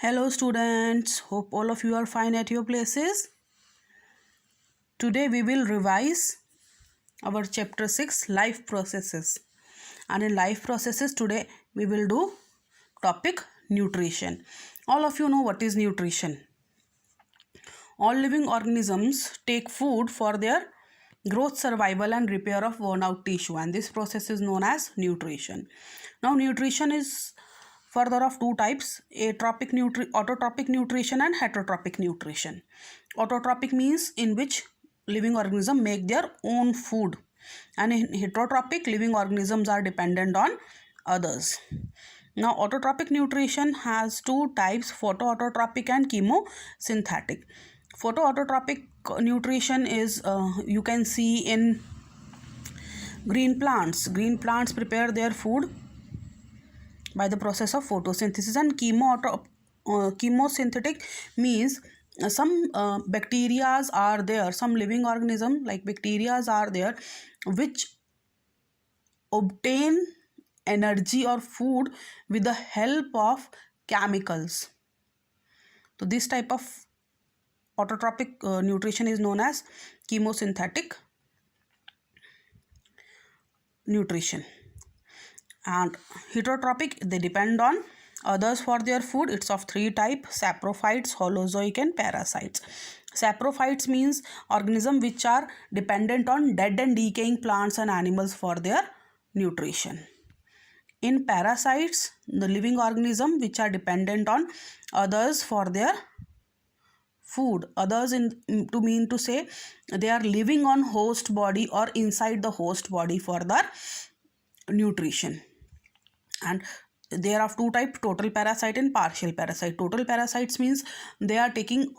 Hello students, hope all of you are fine at your places. Today we will revise our chapter 6 life processes, and in life processes today we will do topic nutrition. All of you know what is nutrition. All living organisms take food for their growth, survival and repair of worn out tissue, and this process is known as nutrition. Now nutrition is further of two types: autotrophic nutrition and heterotrophic nutrition. Autotrophic means in which living organisms make their own food, and in heterotrophic, living organisms are dependent on others. Now autotrophic nutrition has two types: photoautotrophic and chemosynthetic. Photoautotrophic nutrition is you can see in green plants. Green plants prepare their food by the process of photosynthesis, and chemosynthetic means some bacterias are there, some living organism like bacterias are there which obtain energy or food with the help of chemicals. So this type of autotrophic nutrition is known as chemosynthetic nutrition. And heterotrophic, they depend on others for their food. It's of three types: saprophytes, holozoic and parasites. Saprophytes means organisms which are dependent on dead and decaying plants and animals for their nutrition. In parasites, the living organisms which are dependent on others for their food. Others to mean to say they are living on host body or inside the host body for their nutrition. And there are two types: total parasite and partial parasite. Total parasites means they are taking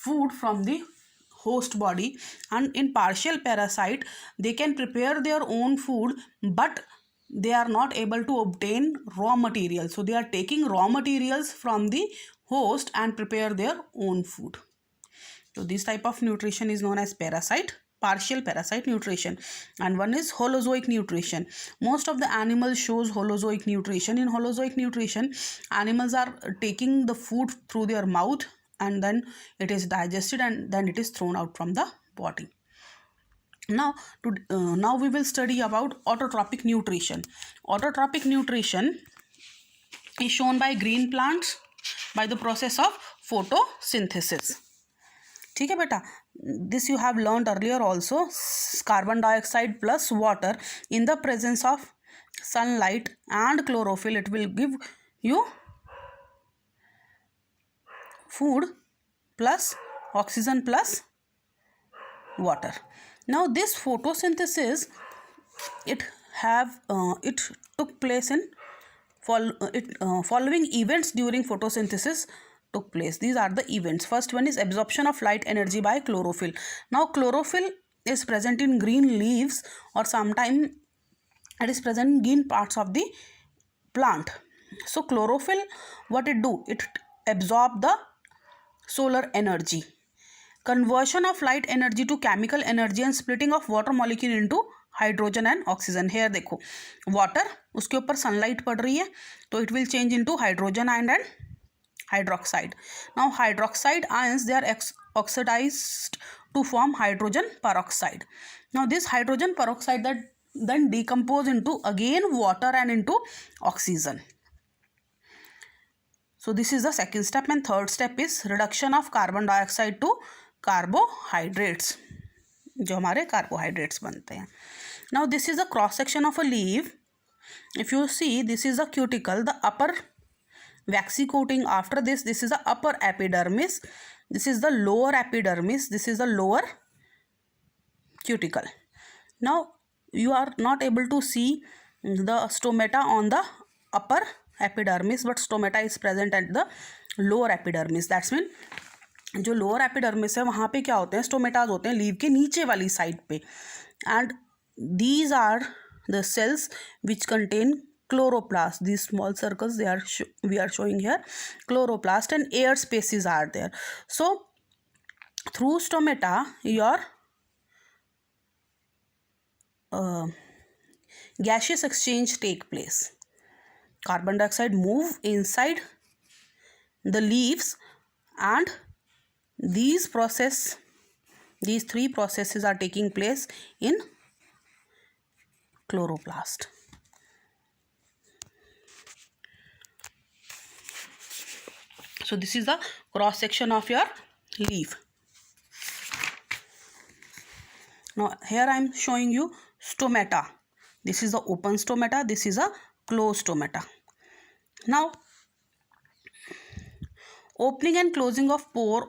food from the host body, and in partial parasite they can prepare their own food, but they are not able to obtain raw materials, so they are taking raw materials from the host and prepare their own food. So this type of nutrition is known as partial parasite nutrition. And one is holozoic nutrition. Most of the animals shows holozoic nutrition. In holozoic nutrition, animals are taking the food through their mouth, and then it is digested and then it is thrown out from the body. Now we will study about autotrophic nutrition. Autotrophic nutrition is shown by green plants by the process of photosynthesis. ठीक है बेटा, this you have learned earlier also. Carbon dioxide plus water in the presence of sunlight and chlorophyll, it will give you food plus oxygen plus water. Now this photosynthesis, it took place in following events during photosynthesis took place. These are the events. First one is absorption of light energy by chlorophyll. Now chlorophyll is present in green leaves, or sometimes it is present in green parts of the plant. So chlorophyll, what it do? It absorb the solar energy. Conversion of light energy to chemical energy and splitting of water molecule into hydrogen and oxygen. Here देखो, water, उसके ऊपर sunlight पड़ रही है तो it will change into hydrogen and hydroxide. Now hydroxide ions, they are oxidized to form hydrogen peroxide. Now this hydrogen peroxide that then decompose into again water and into oxygen. So this is the second step, and third step is reduction of carbon dioxide to carbohydrates, जो हमारे carbohydrates बनते हैं. Now this is a cross section of a leaf. If you see, this is a cuticle, the upper waxy coating. After this is the upper epidermis, this is the lower epidermis, this is the lower cuticle. Now you are not able to see the stomata on the upper epidermis, but stomata is present at the lower epidermis. That's mean जो lower epidermis है वहाँ पे क्या होते हैं? Stomatas होते हैं leave के नीचे वाली साइड पे. And these are the cells which contain chloroplast. These small circles, we are showing here chloroplast, and air spaces are there. So through stomata your gaseous exchange take place. Carbon dioxide move inside the leaves, and these three processes are taking place in chloroplast. So this is the cross section of your leaf. Now here I am showing you stomata. This is the open stomata, this is a closed stomata. Now opening and closing of pore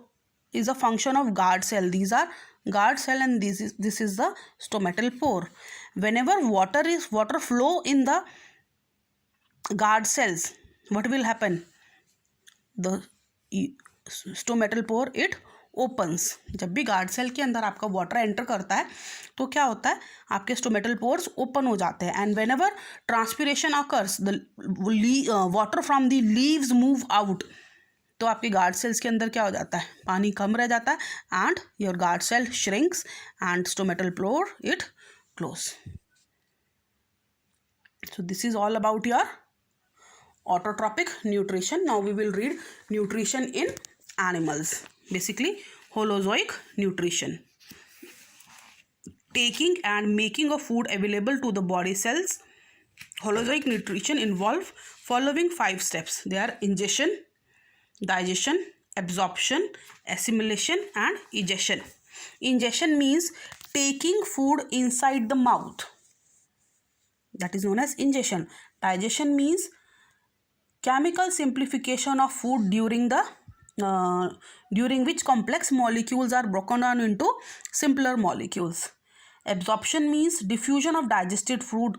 is a function of guard cell. These are guard cell and this is the stomatal pore. Whenever water flow in the guard cells, what will happen? The stomatal pore it opens. जब भी guard cell के अंदर आपका water enter करता है तो क्या होता है, आपके स्टोमेटल पोर्स ओपन हो जाते हैं. And whenever transpiration occurs, the water from the leaves move out, तो आपके गार्ड सेल्स के अंदर क्या हो जाता है, पानी कम रह जाता है and your guard cell shrinks and stomatal pore it close. So this is all about your autotrophic nutrition. Now we will read nutrition in animals. Basically holozoic nutrition. Taking and making of food available to the body cells. Holozoic nutrition involve following 5 steps. They are ingestion, digestion, absorption, assimilation and egestion. Ingestion means taking food inside the mouth. That is known as ingestion. Digestion means chemical simplification of food during which complex molecules are broken down into simpler molecules. Absorption means diffusion of digested food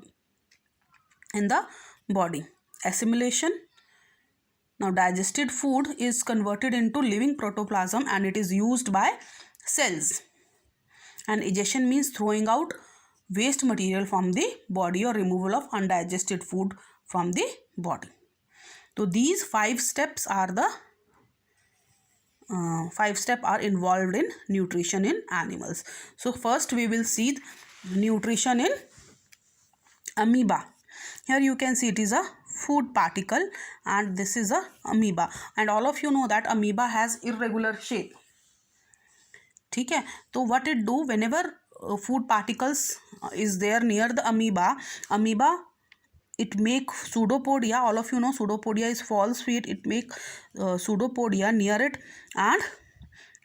in the body. Assimilation, now digested food is converted into living protoplasm and it is used by cells. And egestion means throwing out waste material from the body or removal of undigested food from the body. So these 5 steps are the 5 steps are involved in nutrition in animals. So first we will see nutrition in amoeba. Here you can see it is a food particle and this is a amoeba, and all of you know that amoeba has irregular shape. ठीक है, तो what it do, whenever food particles is there near the amoeba it make pseudopodia. All of you know pseudopodia is false feet. It make pseudopodia near it and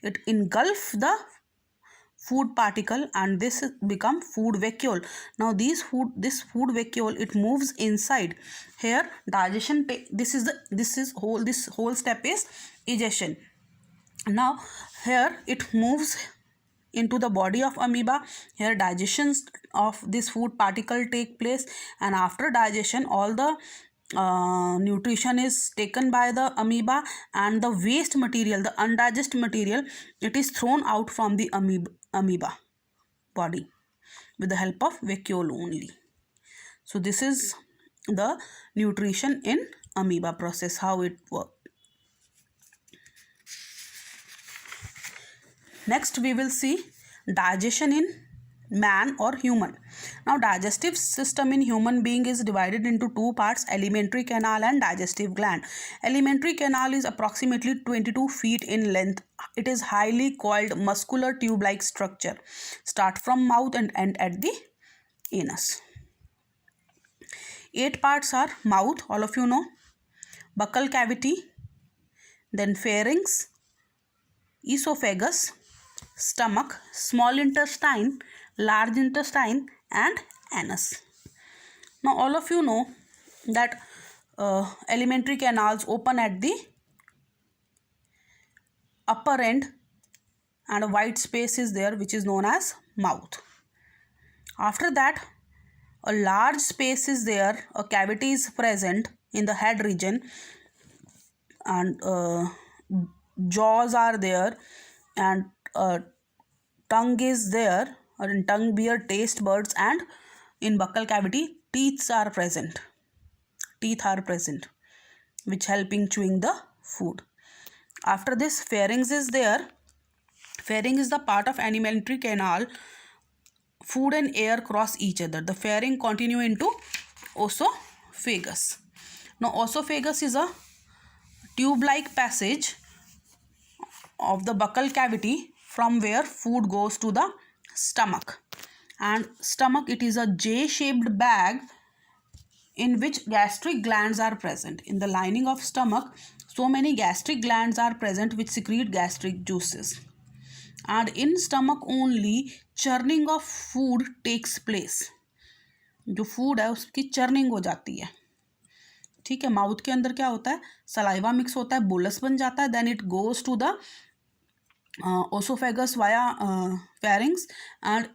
it engulf the food particle and this become food vacuole. Now this food vacuole it moves inside. Here digestion this whole step is egestion. Now here it moves into the body of amoeba. Here digestion of this food particle take place and after digestion all the nutrition is taken by the amoeba and the waste material, the undigested material, it is thrown out from the amoeba body with the help of vacuole only. So this is the nutrition in amoeba process, how it works. Next we will see digestion in man or human. Now digestive system in human being is divided into 2 parts, alimentary canal and digestive gland. Alimentary canal is approximately 22 feet in length. It is highly coiled muscular tube like structure. Start from mouth and end at the anus. 8 parts are mouth, all of you know, buccal cavity, then pharynx, esophagus, stomach, small intestine, large intestine and anus. Now all of you know that alimentary canals open at the upper end and a white space is there which is known as mouth. After that a large space is there, a cavity is present in the head region and jaws are there and tongue is there, or in tongue bear taste buds, and in buccal cavity teeth are present which help in chewing the food. After this pharynx is there. Pharynx is the part of alimentary canal. Food and air cross each other. The pharynx continue into oesophagus. Now oesophagus is a tube-like passage of the buccal cavity from where food goes to the stomach. And stomach, it is a J-shaped bag in which gastric glands are present. In the lining of stomach, so many gastric glands are present which secrete gastric juices. And in stomach only churning of food takes place. जो food है उसकी churning हो जाती है, ठीक है. Mouth के अंदर क्या होता है, सलाइवा मिक्स होता है, बोलस बन जाता है, then it goes to the oesophagus via pharynx, and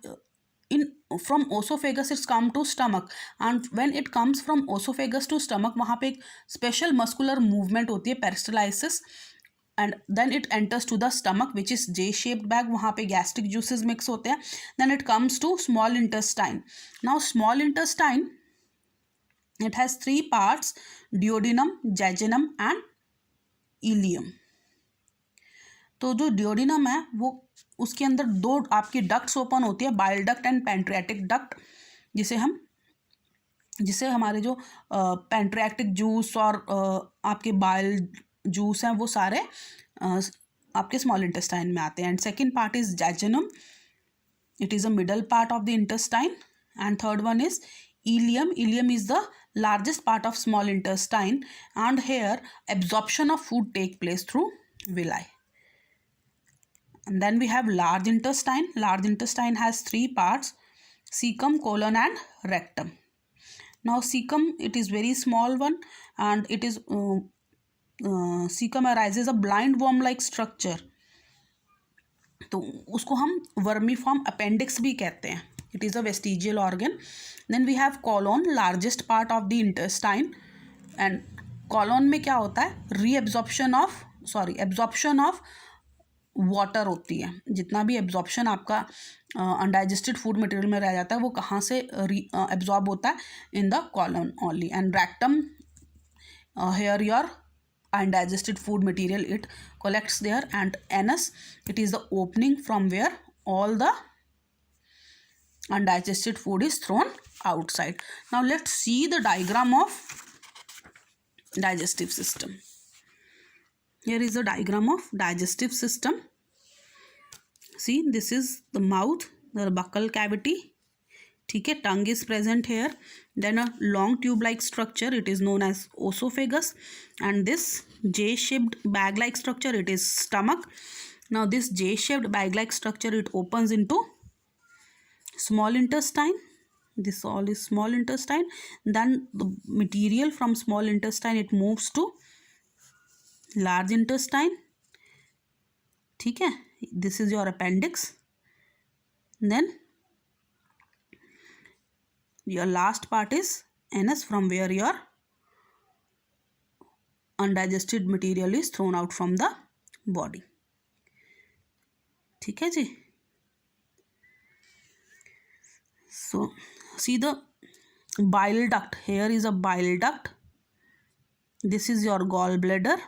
in from oesophagus it's come to stomach. And when it comes from oesophagus to stomach, वहाँ पे एक स्पेशल मस्कुलर मूवमेंट होती है, पेरिस्टलाइसिस, and then it enters to the stomach which is J-shaped bag. वहाँ पे gastric juices mix होते हैं. Then it comes to small intestine. Now small intestine, it has three parts: duodenum, jejunum and ileum. तो जो duodenum है वो उसके अंदर दो आपकी डक्ट्स ओपन होती है, बाइल डक्ट एंड पेंट्रियाटिक डक्ट, जिसे हमारे जो पेंट्रियाटिक जूस और आपके बाइल जूस हैं वो सारे आपके स्मॉल इंटेस्टाइन में आते हैं. And second part is jejunum, it is a middle part of the intestine. And third one is ileum. Ileum is the largest part of small intestine, and here absorption of food take place through villi. And then we have large intestine. Large intestine has three parts: cecum, colon and rectum. Now cecum, it is very small one, and it is cecum arises a blind worm like structure. तो उसको हम vermiform appendix भी कहते हैं. It is a vestigial organ. Then we have colon, largest part of the intestine. And colon में क्या होता है, एब्जॉर्प्शन ऑफ वाटर होती है. जितना भी एब्जॉर्प्शन आपका अनडाइजेस्टेड फूड मटेरियल में रह जाता है वो कहाँ से एब्जॉर्ब होता है, in the colon only. And rectum, here your undigested food material it collects there. And anus, it is the opening from where all the undigested food is thrown outside. Now let's see the diagram of digestive system. Here is the diagram of digestive system. See, this is the mouth, the buccal cavity, ठीक है. Tongue is present here. Then a long tube like structure, it is known as oesophagus. And this J shaped bag like structure, it is stomach. Now this J shaped bag like structure, it opens into small intestine. This all is small intestine. Then the material from small intestine it moves to large intestine, ठीक है. This is your appendix. Then your last part is anus, from where your undigested material is thrown out from the body. ठीक है जी. So see the bile duct. Here is a bile duct. This is your gallbladder,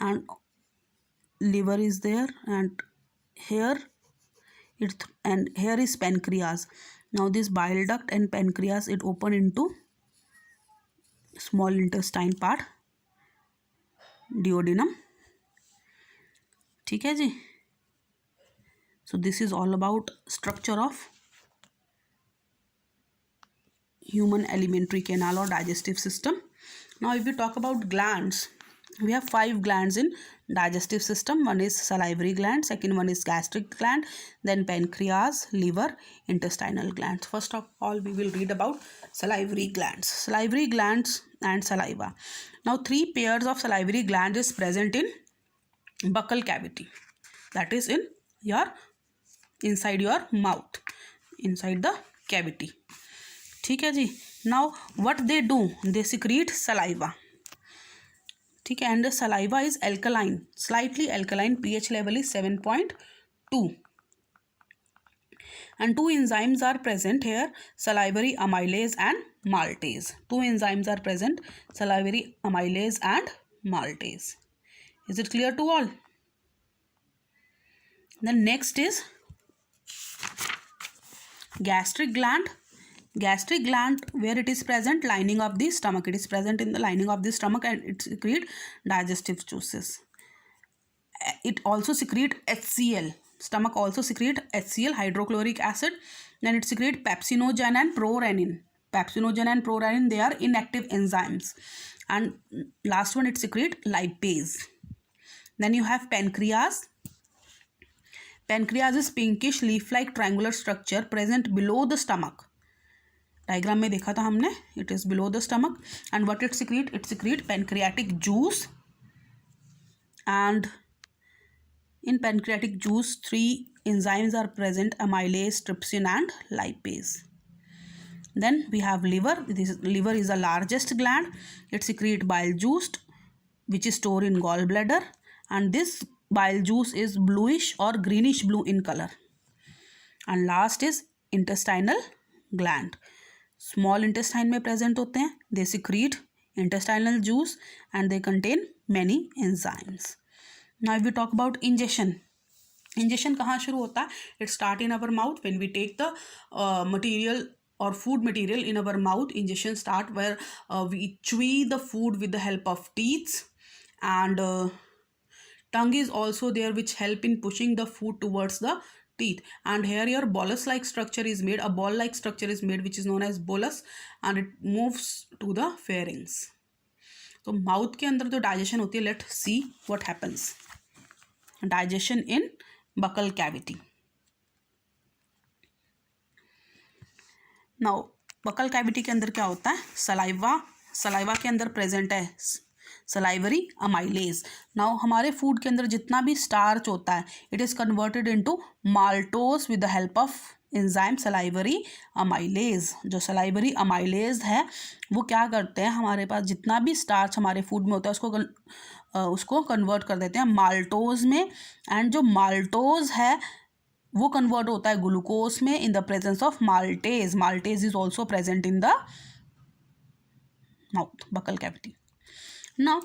and liver is there, and here is pancreas. Now this bile duct and pancreas, it open into small intestine part, duodenum, ठीक है जी. So this is all about structure of human alimentary canal or digestive system. Now if we talk about glands, we have 5 glands in digestive system. One is salivary gland, second one is gastric gland, then pancreas, liver, intestinal glands. First of all, we will read about salivary glands. Salivary glands and saliva. Now 3 pairs of salivary glands is present in buccal cavity, that is in inside your mouth, inside the cavity, ठीक है जी. Now what they do, they secrete saliva, ठीक है. And saliva is alkaline, slightly alkaline, pH level is 7.2. and 2 enzymes are present here, salivary amylase and maltase. 2 enzymes are present, salivary amylase and maltase. Is it clear to all? Then next is gastric gland. gastric gland, where it is present, lining of the stomach, it is present in the lining of the stomach and it secrete digestive juices. It also secrete HCl. Stomach also secrete HCl, hydrochloric acid. Then it secrete pepsinogen and prorenin. Pepsinogen and prorenin, they are inactive enzymes. And last one, it secrete lipase. Then you have pancreas. Pancreas is pinkish leaf-like triangular structure present below the stomach. Diagram में देखा था हमने. It is below the stomach. And what it secrete? It secrete pancreatic juice. And in pancreatic juice, 3 enzymes are present: amylase, trypsin, and lipase. Then we have liver. Liver is the largest gland. It secrete bile juice, which is stored in gallbladder, and this bile juice is bluish or greenish blue in color. And last is intestinal gland. Small intestine में present होते हैं. They secrete intestinal juice and they contain many enzymes. Now if we talk about ingestion. Ingestion कहाँ शुरू होता है? It start in our mouth when we take the material or food material in our mouth. Ingestion start where we chew the food with the help of teeth, and tongue is also there, which help in pushing the food towards the teeth. And here your bolus-like structure is made. A ball-like structure is made, which is known as bolus, and it moves to the pharynx. तो mouth के अंदर जो digestion होती है, let see what happens. Digestion in buccal cavity. Now buccal cavity के अंदर क्या होता है? सलाइवा के अंदर प्रेजेंट है सलाइवरी अमाइलेज. नाउ हमारे फूड के अंदर जितना भी स्टार्च होता है, it is converted into maltose with the help of enzyme salivary amylase. जो सलाइवरी अमाइलेज है वो क्या करते हैं, हमारे पास जितना भी स्टार्च हमारे फूड में होता है उसको कन्वर्ट कर देते हैं माल्टोज में. एंड जो माल्टोज है वो कन्वर्ट होता है ग्लूकोज में in the presence of maltase. Maltase is also present in the mouth buccal cavity. Now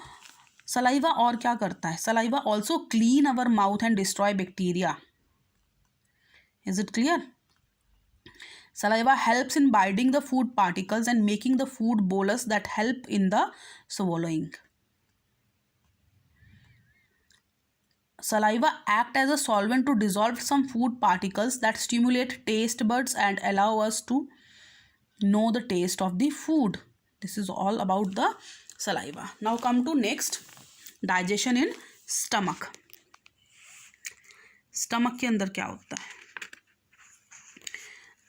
saliva और क्या करता है? Saliva also clean our mouth and destroy bacteria. Is it clear? Saliva helps in binding the food particles and making the food bolus that help in the swallowing. Saliva act as a solvent to dissolve some food particles that stimulate taste buds and allow us to know the taste of the food. This is all about the saliva. Now come to next, digestion in stomach. Stomach के अंदर क्या होता है?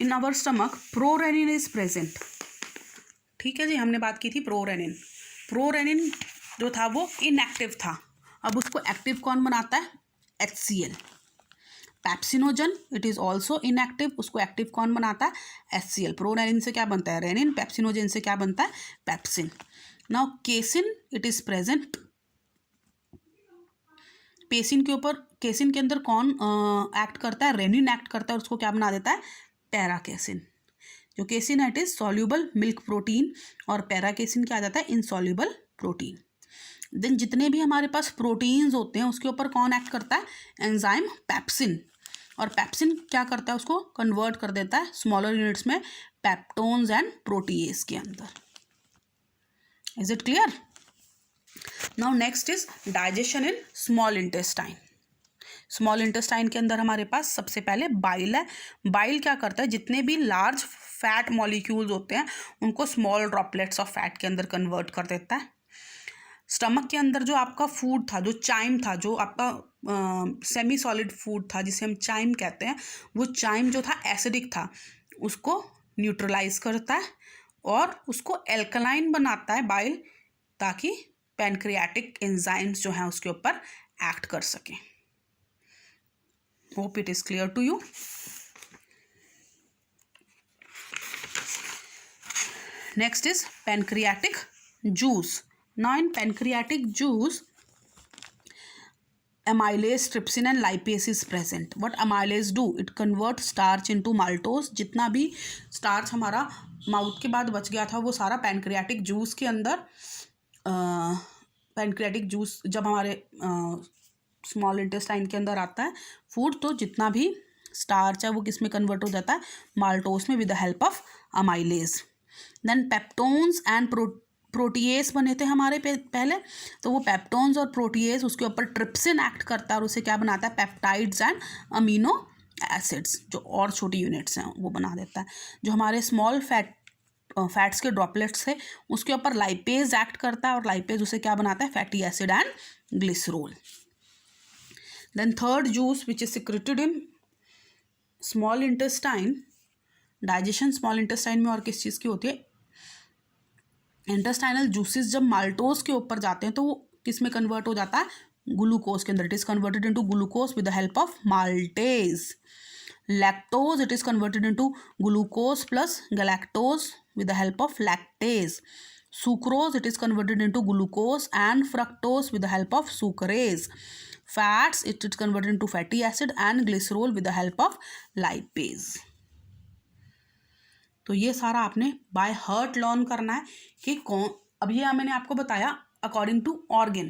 In our stomach prorenin is present. ठीक है जी, हमने बात की थी प्रोरेनिन. प्रोरेनिन जो था वो इनएक्टिव था. अब उसको एक्टिव कौन बनाता है? HCl. Pepsinogen it is also inactive. उसको एक्टिव कौन बनाता है? HCl. प्रोरेनिन से क्या बनता है? रेनिन. पेप्सिनोजन से क्या बनता है? Pepsin. Now casein it is present. Pepsin के ऊपर, केसिन के अंदर कौन एक्ट करता है? रेनिन एक्ट करता है. उसको क्या बना देता है? पैराकेसिन. जो केसिन है it is soluble milk protein, और पैराकेसिन क्या आ जाता है? Insoluble protein. देन जितने भी हमारे पास प्रोटीन्स होते हैं उसके ऊपर कौन एक्ट करता है? Enzyme pepsin. और पेप्सिन क्या करता है? उसको कन्वर्ट कर देता है स्मॉलर यूनिट्स में पेप्टोन्स एंड प्रोटीएज के अंदर. Is it clear? Now next is digestion in small intestine. Small intestine के अंदर हमारे पास सबसे पहले बाइल है. बाइल क्या करता है? जितने भी लार्ज फैट मॉलिक्यूल्स होते हैं उनको स्मॉल ड्रॉपलेट्स ऑफ फैट के अंदर कन्वर्ट कर देता है. स्टमक के अंदर जो आपका फूड था, जो चाइम था, जो आपका सेमी सॉलिड फूड था जिसे हम चाइम कहते हैं, वो चाइम जो था एसिडिक था, उसको न्यूट्रलाइज करता है और उसको एल्कलाइन बनाता है बाइल, ताकि पैनक्रियाटिक एंजाइम्स जो हैं उसके ऊपर एक्ट कर सकें. Hope it is clear to you. Next is pancreatic juice. Now in pancreatic juice, amylase, trypsin and lipase is present. What amylase do? It converts starch into maltose. जितना भी starch हमारा mouth के बाद बच गया था वो सारा पैनक्रियाटिक जूस के अंदर, पैनक्रियाटिक जूस जब हमारे स्मॉल इंटेस्टाइन के अंदर आता है फूड, तो जितना भी स्टार्च है वो किस में कन्वर्ट हो जाता है, माल्टोस में, with the help of amylase. Then peptones and proteases बने थे हमारे पहले, तो वो पेप्टोन्स और प्रोटीएस उसके ऊपर ट्रिप्सिन एक्ट करता है और उसे क्या बनाता है, पेप्टाइड्स एंड अमीनो एसिड्स, जो और छोटी यूनिट्स हैं वो बना देता है। जो हमारे स्मॉल फैट्स के ड्रॉपलेट्स थे उसके ऊपर लाइपेज एक्ट करता है और लाइपेज उसे क्या बनाता है, fatty acid and glycerol. Then third juice which is secreted in small intestine, digestion small intestine में और किस चीज़ की होती है, इंटेस्टाइनल जूसेस जब माल्टोज के ऊपर जाते हैं तो वो किस में कन्वर्ट हो जाता है, ग्लूकोज के अंदर, it is converted into glucose with the help of maltase. Lactose it is converted into glucose plus galactose with the help of lactase. Sucrose it is converted into glucose and fructose with the help of sucrase. Fats it is converted into fatty acid and glycerol with the help of lipase. तो ये सारा आपने by heart learn करना है कि कौन, अब ये मैंने आपको बताया अकॉर्डिंग टू ऑर्गन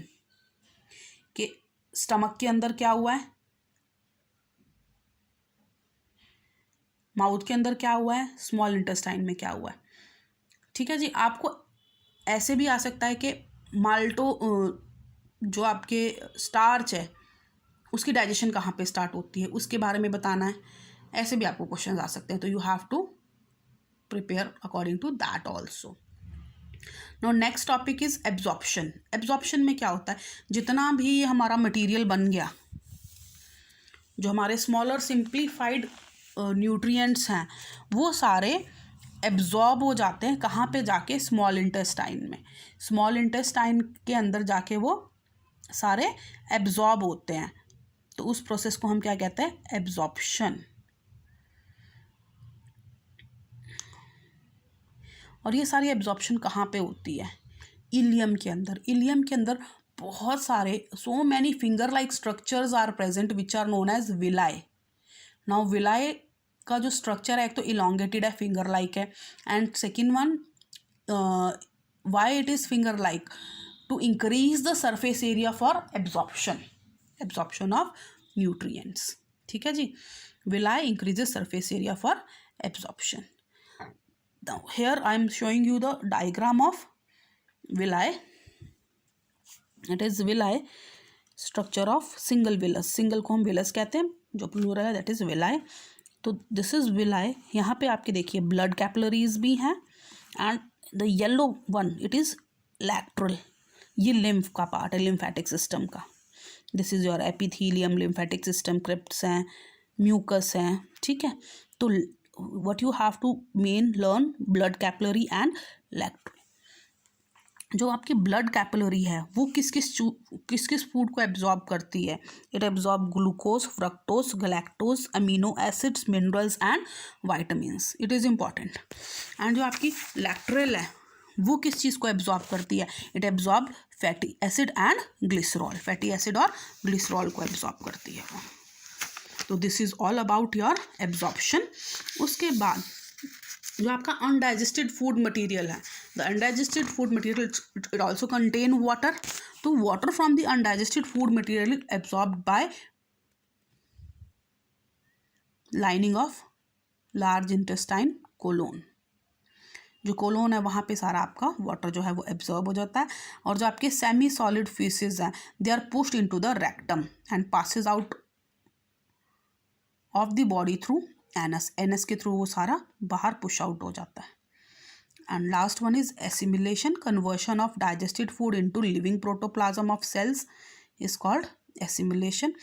कि स्टमक के अंदर क्या हुआ है, माउथ के अंदर क्या हुआ है, स्मॉल इंटेस्टाइन में क्या हुआ है। ठीक है जी, आपको ऐसे भी आ सकता है कि माल्टो जो आपके स्टार्च है उसकी डाइजेशन कहाँ पे स्टार्ट होती है उसके बारे में बताना है, ऐसे भी आपको क्वेश्चन आ सकते हैं, तो you have to prepare according to that also. Now next topic is absorption. Absorption में क्या होता है, जितना भी हमारा मटेरियल बन गया, जो हमारे स्मॉलर सिंप्लीफाइड न्यूट्रिएंट्स हैं वो सारे एब्जॉर्ब हो जाते हैं, कहाँ पे जाके, स्मॉल इंटेस्टाइन में। स्मॉल इंटेस्टाइन के अंदर जाके वो सारे एब्जॉर्ब होते हैं, तो उस प्रोसेस को हम क्या कहते हैं, एब्जॉर्प्शन। और ये सारी एब्जॉर्प्शन कहाँ पे होती है, इलियम के अंदर। इलियम के अंदर बहुत सारे so many finger like structures are present which are known as villi. Now villi का जो स्ट्रक्चर है, एक तो इलोंगेटेड है, फिंगर लाइक है, and second one why it is finger like, to increase the surface area for absorption of nutrients. ठीक है जी, villi increases surface area for absorption. Here I am showing you the diagram of villi. It is villi structure of single villous, single को हम villus कहते हैं, जो plural है that is villi. तो दिस इज विलाई। यहाँ पे आपके देखिए ब्लड कैपिलरीज भी हैं, and the yellow one it is lacteal, ये लिम्फ का पार्ट है, लिम्फेटिक सिस्टम का। This is your epithelium, lymphatic system, crypts हैं, म्यूकस हैं। ठीक है, तो what you have to main learn, blood capillary and lacteal. जो आपकी ब्लड कैपिलरी है वो किस किस फूड को एब्जॉर्ब करती है, it absorb glucose, fructose, galactose, amino acids, minerals and vitamins. It is important. And जो आपकी लैक्ट्रल है वो किस चीज़ को एब्जॉर्ब करती है, it absorb fatty acid and glycerol, fatty acid और ग्लिसरॉल को एब्जॉर्ब करती है वो। तो this is all about your absorption. उसके बाद जो आपका अनडाइजेस्टेड फूड मटेरियल है, the undigested food material it also contain water. तो water from the undigested food material absorbed by lining of large intestine colon. जो कोलोन है वहाँ पे सारा आपका वाटर जो है वो एब्जॉर्ब हो जाता है, और जो आपके सेमी सॉलिड फीसेस हैं they are pushed into the rectum and passes out of the body through anus. Anus के थ्रू वो सारा बाहर पुश आउट हो जाता है। And last one is assimilation, conversion of digested food into living protoplasm of cells is called assimilation.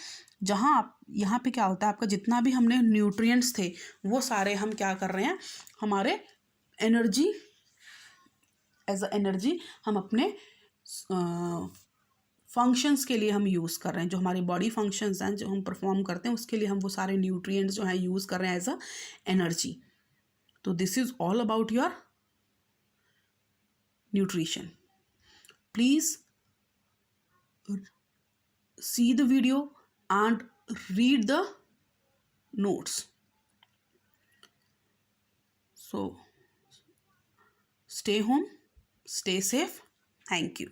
जहाँ आप यहाँ पे क्या होता है, आपका जितना भी हमने न्यूट्रिएंट्स थे वो सारे हम क्या कर रहे हैं, हमारे एनर्जी, एज अ एनर्जी हम अपने फंक्शंस के लिए हम यूज़ कर रहे हैं। जो हमारी बॉडी फंक्शंस हैं जो हम परफॉर्म करते हैं उसके लिए हम वो सारे न्यूट्रिएंट्स जो हैं यूज़ कर रहे हैं एज अ एनर्जी। तो this is all about your nutrition. Please see the video and read the notes. So stay home, stay safe. Thank you.